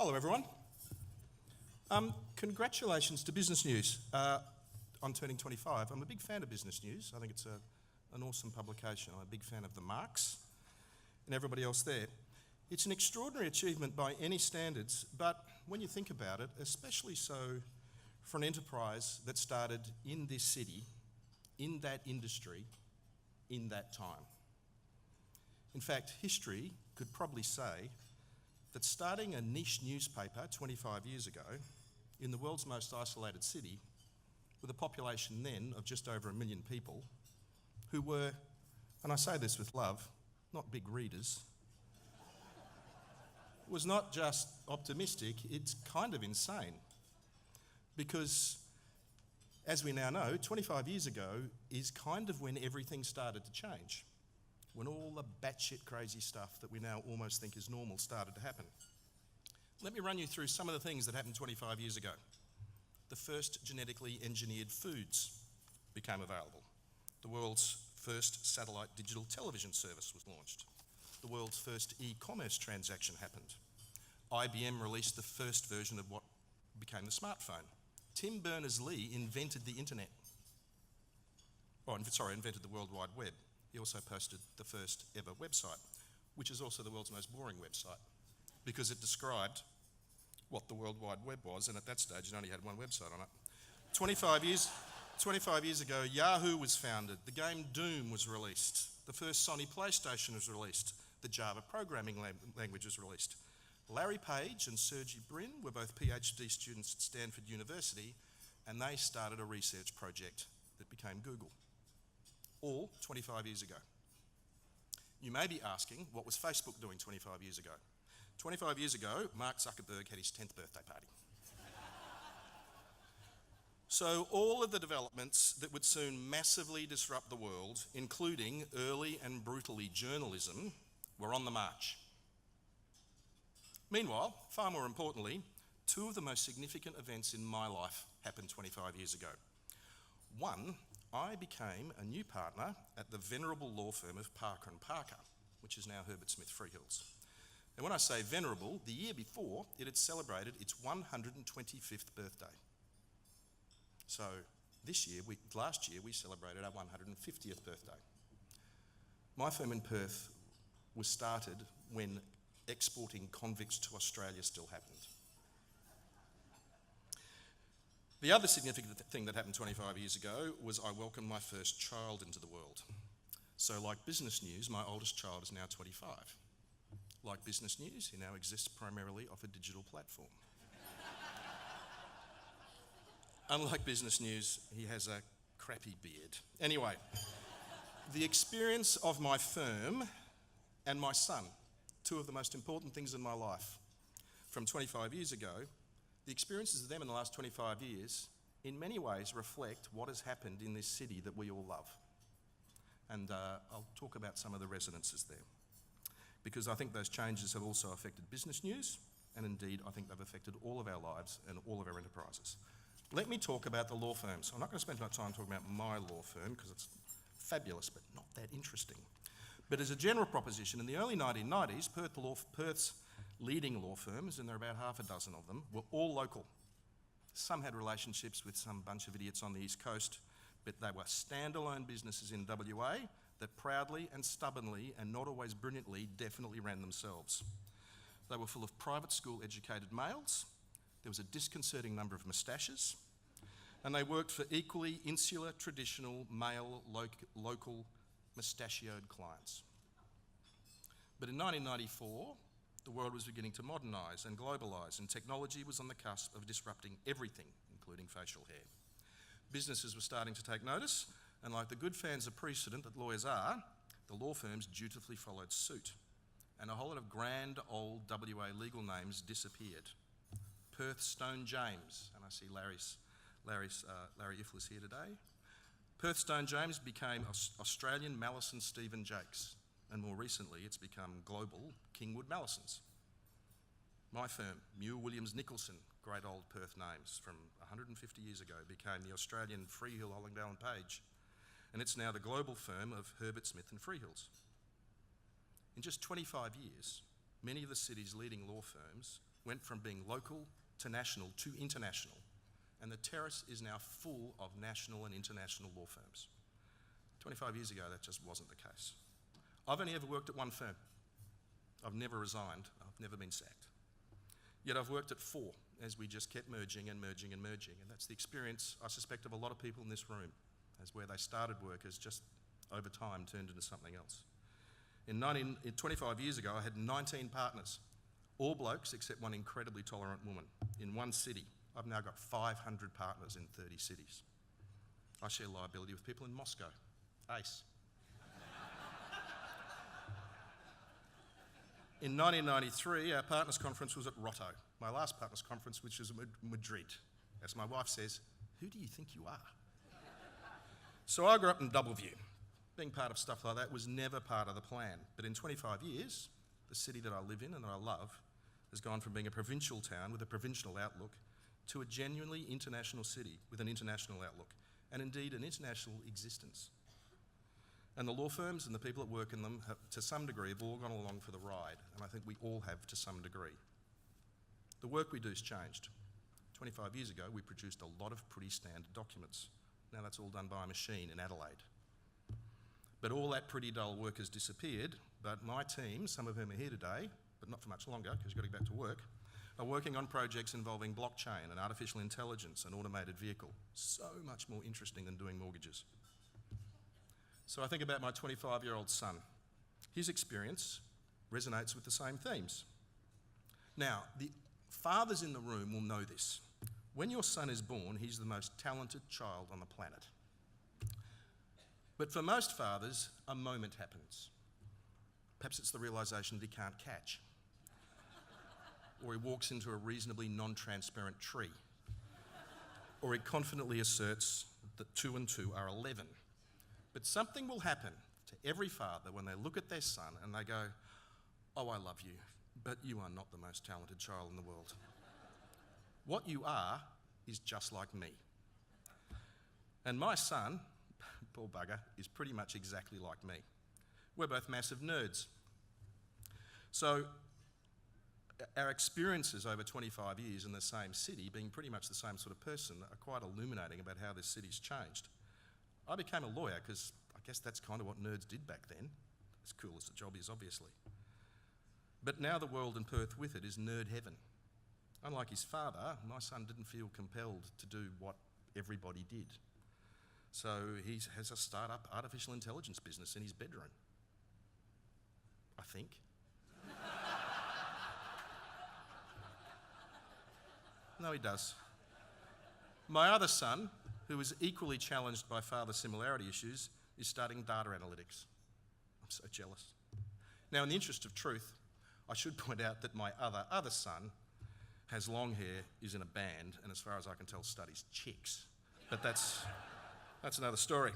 Hello everyone. Congratulations to Business News on turning 25. I'm a big fan of Business News. I think it's an awesome publication. I'm a big fan of the Marks and everybody else there. It's an extraordinary achievement by any standards, but when you think about it, especially so for an enterprise that started in this city, in that industry, in that time. In fact, history could probably say that starting a niche newspaper 25 years ago in the world's most isolated city, with a population then of just over 1 million people, who were, and I say this with love, not big readers, was not just optimistic, it's kind of insane. Because, as we now know, 25 years ago is kind of when everything started to change. When all the batshit crazy stuff that we now almost think is normal started to happen. Let me run you through some of the things that happened 25 years ago. The first genetically engineered foods became available. The world's first satellite digital television service was launched. The world's first e-commerce transaction happened. IBM released the first version of what became the smartphone. Tim Berners-Lee invented the internet. Invented the World Wide Web. He also posted the first ever website, which is also the world's most boring website, because it described what the World Wide Web was, and at that stage it only had one website on it. 25 years ago, Yahoo was founded, the game Doom was released, the first Sony PlayStation was released, the Java programming language was released. Larry Page and Sergey Brin were both PhD students at Stanford University, and they started a research project that became Google. All 25 years ago. You may be asking, what was Facebook doing 25 years ago? 25 years ago, Mark Zuckerberg had his 10th birthday party. So all of the developments that would soon massively disrupt the world, including early and brutally journalism, were on the march. Meanwhile, far more importantly, two of the most significant events in my life happened 25 years ago. One, I became a new partner at the venerable law firm of Parker & Parker, which is now Herbert Smith Freehills. And when I say venerable, the year before, it had celebrated its 125th birthday. So last year, we celebrated our 150th birthday. My firm in Perth was started when exporting convicts to Australia still happened. The other significant thing that happened 25 years ago was I welcomed my first child into the world. So like Business News, my oldest child is now 25. Like Business News, he now exists primarily off a digital platform. Unlike Business News, he has a crappy beard. Anyway, the experience of my firm and my son, two of the most important things in my life, from 25 years ago, the experiences of them in the last 25 years, in many ways, reflect what has happened in this city that we all love. And I'll talk about some of the resonances there. Because I think those changes have also affected Business News, and indeed, I think they've affected all of our lives and all of our enterprises. Let me talk about the law firms. I'm not going to spend much time talking about my law firm, because it's fabulous, but not that interesting. But as a general proposition, in the early 1990s, Perth's leading law firms, and there are about half a dozen of them, were all local. Some had relationships with some bunch of idiots on the East Coast, but they were standalone businesses in WA that proudly and stubbornly, and not always brilliantly, definitely ran themselves. They were full of private school educated males, there was a disconcerting number of moustaches, and they worked for equally insular, traditional, male, local, mustachioed clients. But in 1994, the world was beginning to modernise and globalise, and technology was on the cusp of disrupting everything, including facial hair. Businesses were starting to take notice, and like the good fans of precedent that lawyers are, the law firms dutifully followed suit, and a whole lot of grand old WA legal names disappeared. Perth Stone James, and I see Larry Iflis here today. Perth Stone James became Australian Mallison Stephen Jakes, and more recently it's become global Kingwood Mallisons. My firm, Muir Williams Nicholson, great old Perth names from 150 years ago, became the Australian Freehill Hollingdale and Page, and it's now the global firm of Herbert Smith and Freehills. In just 25 years, many of the city's leading law firms went from being local to national to international, and the terrace is now full of national and international law firms. 25 years ago, that just wasn't the case. I've only ever worked at one firm. I've never resigned. I've never been sacked. Yet I've worked at 4 as we just kept merging and merging and merging. And that's the experience, I suspect, of a lot of people in this room, as where they started work as just over time turned into something else. 25 years ago, I had 19 partners, all blokes except one incredibly tolerant woman, in one city. I've now got 500 partners in 30 cities. I share liability with people in Moscow. Ace. In 1993, our partners' conference was at Roto, my last partners' conference, which was in Madrid. As my wife says, who do you think you are? So I grew up in Doubleview. Being part of stuff like that was never part of the plan. But in 25 years, the city that I live in and that I love has gone from being a provincial town with a provincial outlook to a genuinely international city with an international outlook, and indeed an international existence. And the law firms and the people that work in them, to some degree, have all gone along for the ride, and I think we all have to some degree. The work we do has changed. 25 years ago, we produced a lot of pretty standard documents. Now that's all done by a machine in Adelaide. But all that pretty dull work has disappeared, but my team, some of whom are here today, but not for much longer because you've got to get back to work, are working on projects involving blockchain and artificial intelligence and automated vehicle. So much more interesting than doing mortgages. So I think about my 25-year-old son. His experience resonates with the same themes. Now, the fathers in the room will know this. When your son is born, he's the most talented child on the planet. But for most fathers, a moment happens. Perhaps it's the realisation that he can't catch. Or he walks into a reasonably non-transparent tree. Or he confidently asserts that 2 and 2 are 11. But something will happen to every father when they look at their son and they go, oh, I love you, but you are not the most talented child in the world. What you are is just like me. And my son, poor bugger, is pretty much exactly like me. We're both massive nerds. So our experiences over 25 years in the same city, being pretty much the same sort of person, are quite illuminating about how this city's changed. I became a lawyer because I guess that's kind of what nerds did back then, as cool as the job is, obviously. But now the world and Perth with it is nerd heaven. Unlike his father, my son didn't feel compelled to do what everybody did. So he has a start-up artificial intelligence business in his bedroom, I think. No, he does. My other son, who is equally challenged by father similarity issues, is starting data analytics. I'm so jealous. Now, in the interest of truth, I should point out that my other son has long hair, is in a band, and as far as I can tell, studies chicks. But that's another story.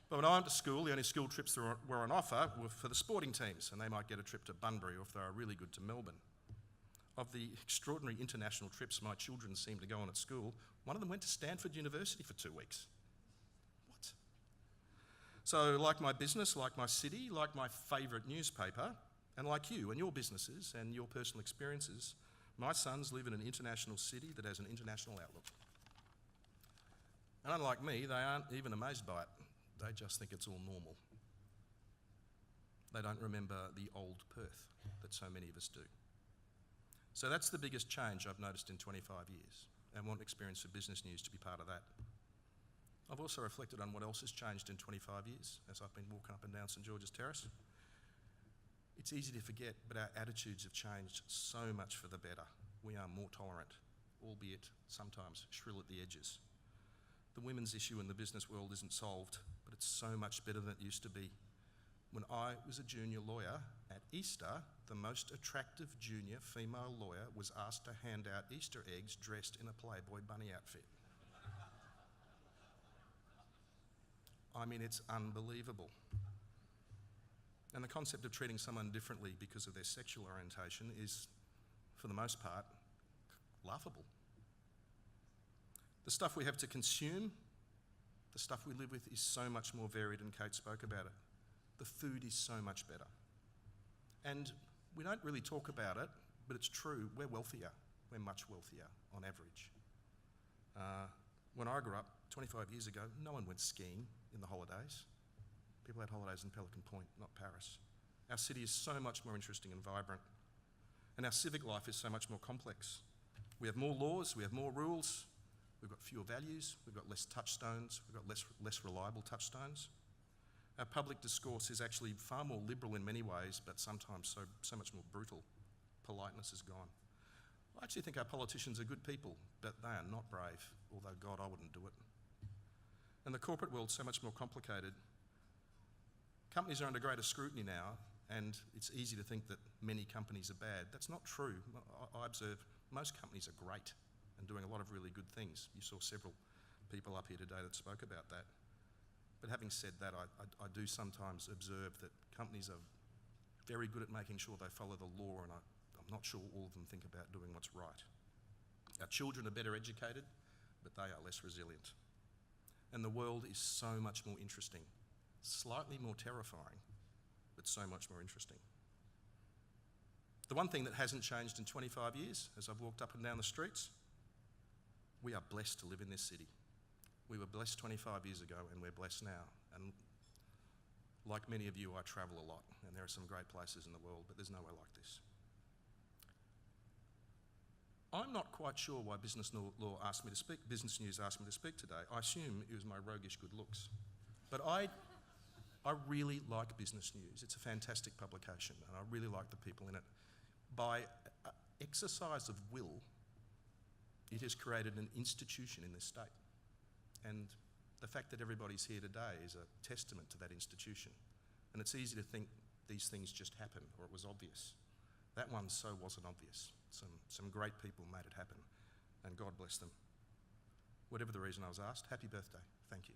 But when I went to school, the only school trips that were on offer were for the sporting teams, and they might get a trip to Bunbury, or if they were really good, to Melbourne. Of the extraordinary international trips my children seemed to go on at school, one of them went to Stanford University for 2 weeks. What? So like my business, like my city, like my favourite newspaper, and like you and your businesses and your personal experiences, my sons live in an international city that has an international outlook. And unlike me, they aren't even amazed by it. They just think it's all normal. They don't remember the old Perth that so many of us do. So that's the biggest change I've noticed in 25 years, and want Experience for Business News to be part of that. I've also reflected on what else has changed in 25 years as I've been walking up and down St George's Terrace. It's easy to forget, but our attitudes have changed so much for the better. We are more tolerant, albeit sometimes shrill at the edges. The women's issue in the business world isn't solved, but it's so much better than it used to be. When I was a junior lawyer, at Easter, the most attractive junior female lawyer was asked to hand out Easter eggs dressed in a Playboy bunny outfit. I mean, it's unbelievable. And the concept of treating someone differently because of their sexual orientation is, for the most part, laughable. The stuff we have to consume, the stuff we live with, is so much more varied, and Kate spoke about it. The food is so much better. And we don't really talk about it, but it's true, we're wealthier. We're much wealthier on average. When I grew up 25 years ago, no one went skiing in the holidays. People had holidays in Pelican Point, not Paris. Our city is so much more interesting and vibrant, and our civic life is so much more complex. We have more laws, we have more rules, we've got fewer values, we've got less touchstones, we've got less reliable touchstones. Our public discourse is actually far more liberal in many ways, but sometimes so much more brutal. Politeness is gone. I actually think our politicians are good people, but they are not brave, although, God, I wouldn't do it. And the corporate world's so much more complicated. Companies are under greater scrutiny now, and it's easy to think that many companies are bad. That's not true. I observe most companies are great and doing a lot of really good things. You saw several people up here today that spoke about that. But having said that, I do sometimes observe that companies are very good at making sure they follow the law, and I'm not sure all of them think about doing what's right. Our children are better educated, but they are less resilient. And the world is so much more interesting, slightly more terrifying, but so much more interesting. The one thing that hasn't changed in 25 years, as I've walked up and down the streets, we are blessed to live in this city. We were blessed 25 years ago, and we're blessed now. And like many of you, I travel a lot, and there are some great places in the world, but there's nowhere like this. I'm not quite sure why Business News asked me to speak today. I assume it was my roguish good looks. But I really like Business News. It's a fantastic publication, and I really like the people in it. By exercise of will, it has created an institution in this state. And the fact that everybody's here today is a testament to that institution. And it's easy to think these things just happen, or it was obvious. That one so wasn't obvious. Some great people made it happen, and God bless them. Whatever the reason I was asked, happy birthday. Thank you.